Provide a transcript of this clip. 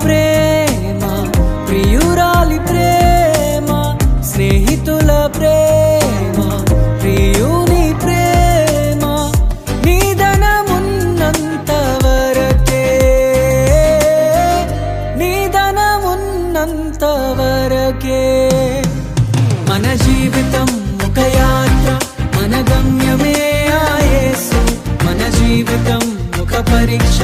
ప్రేమ, ప్రియురాలి ప్రేమ, స్నేహితుల ప్రేమ, ప్రియుని ప్రేమ, నిధనమున్నంత వరకే, నిధనమున్నంత వరకే. మన జీవితం ఒక యాత్ర, మన గమ్యమే ఆ యేసు. మన జీవితం ఒక పరీక్ష,